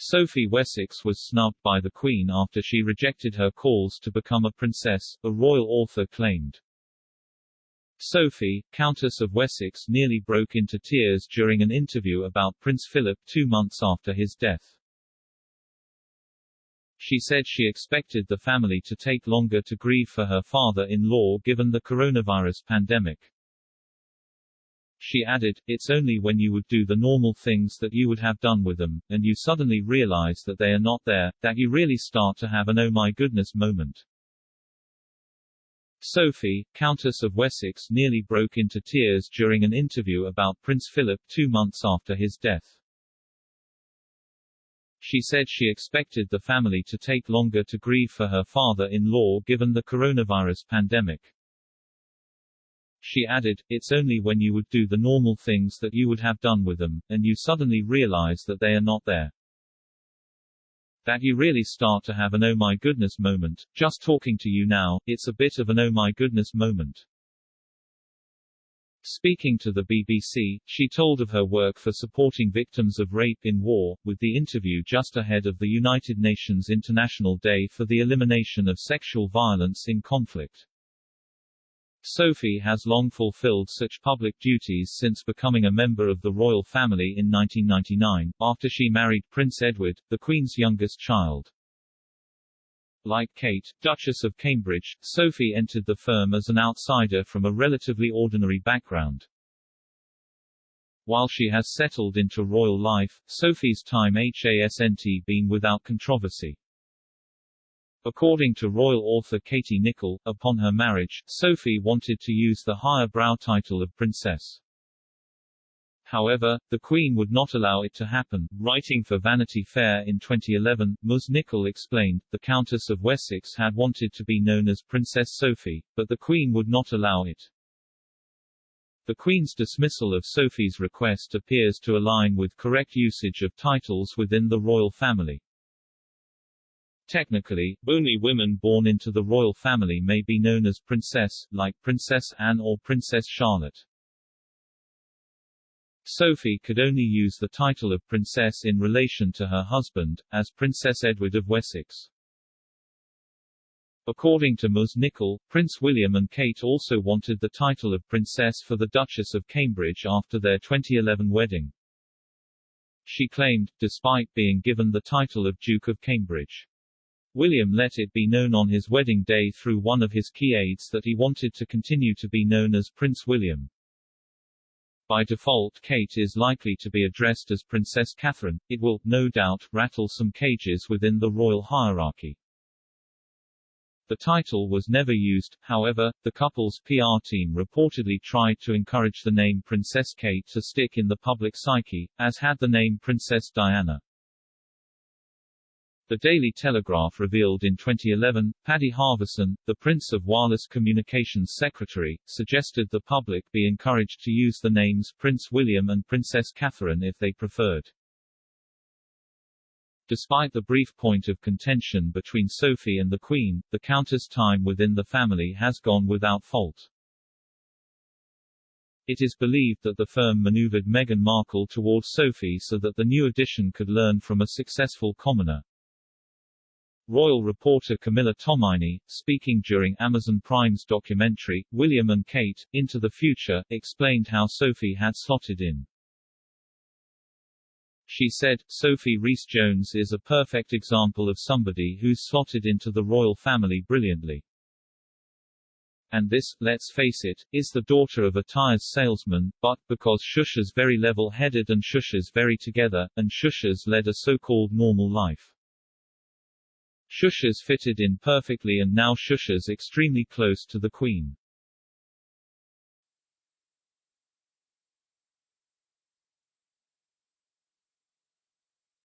Sophie Wessex was snubbed by the Queen after she rejected her calls to become a princess, a royal author claimed. Sophie, Countess of Wessex, nearly broke into tears during an interview about Prince Philip 2 months after his death. She said she expected the family to take longer to grieve for her father-in-law given the coronavirus pandemic. She added, "It's only when you would do the normal things that you would have done with them, and you suddenly realize that they are not there, that you really start to have an oh my goodness moment." Sophie, Countess of Wessex, nearly broke into tears during an interview about Prince Philip 2 months after his death. She said she expected the family to take longer to grieve for her father-in-law given the coronavirus pandemic. She added, "It's only when you would do the normal things that you would have done with them, and you suddenly realize that they are not there, that you really start to have an oh my goodness moment. Just talking to you now, it's a bit of an oh my goodness moment." Speaking to the BBC, she told of her work for supporting victims of rape in war, with the interview just ahead of the United Nations International Day for the Elimination of Sexual Violence in Conflict. Sophie has long fulfilled such public duties since becoming a member of the royal family in 1999, after she married Prince Edward, the Queen's youngest child. Like Kate, Duchess of Cambridge, Sophie entered the firm as an outsider from a relatively ordinary background. While she has settled into royal life, Sophie's time hasn't been without controversy. According to royal author Katie Nicholl, upon her marriage, Sophie wanted to use the higher brow title of princess. However, the Queen would not allow it to happen. Writing for Vanity Fair in 2011, Ms. Nicholl explained, the Countess of Wessex had wanted to be known as Princess Sophie, but the Queen would not allow it. The Queen's dismissal of Sophie's request appears to align with correct usage of titles within the royal family. Technically, only women born into the royal family may be known as princess, like Princess Anne or Princess Charlotte. Sophie could only use the title of princess in relation to her husband, as Princess Edward of Wessex. According to Ms. Nicholl, Prince William and Kate also wanted the title of princess for the Duchess of Cambridge after their 2011 wedding. She claimed, despite being given the title of Duke of Cambridge, William let it be known on his wedding day through one of his key aides that he wanted to continue to be known as Prince William. By default, Kate is likely to be addressed as Princess Catherine. It will, no doubt, rattle some cages within the royal hierarchy. The title was never used, however. The couple's PR team reportedly tried to encourage the name Princess Kate to stick in the public psyche, as had the name Princess Diana. The Daily Telegraph revealed in 2011, Paddy Harvison, the Prince of Wales Communications Secretary, suggested the public be encouraged to use the names Prince William and Princess Catherine if they preferred. Despite the brief point of contention between Sophie and the Queen, the Countess' time within the family has gone without fault. It is believed that the firm maneuvered Meghan Markle towards Sophie so that the new addition could learn from a successful commoner. Royal reporter Camilla Tomaini, speaking during Amazon Prime's documentary, William and Kate, Into the Future, explained how Sophie had slotted in. She said, "Sophie Rees-Jones is a perfect example of somebody who's slotted into the royal family brilliantly. And this, let's face it, is the daughter of a tires salesman, but, because Shusha's very level-headed and Shusha's very together, and Shusha's led a so-called normal life. Shusha's fitted in perfectly and now Shusha's extremely close to the Queen."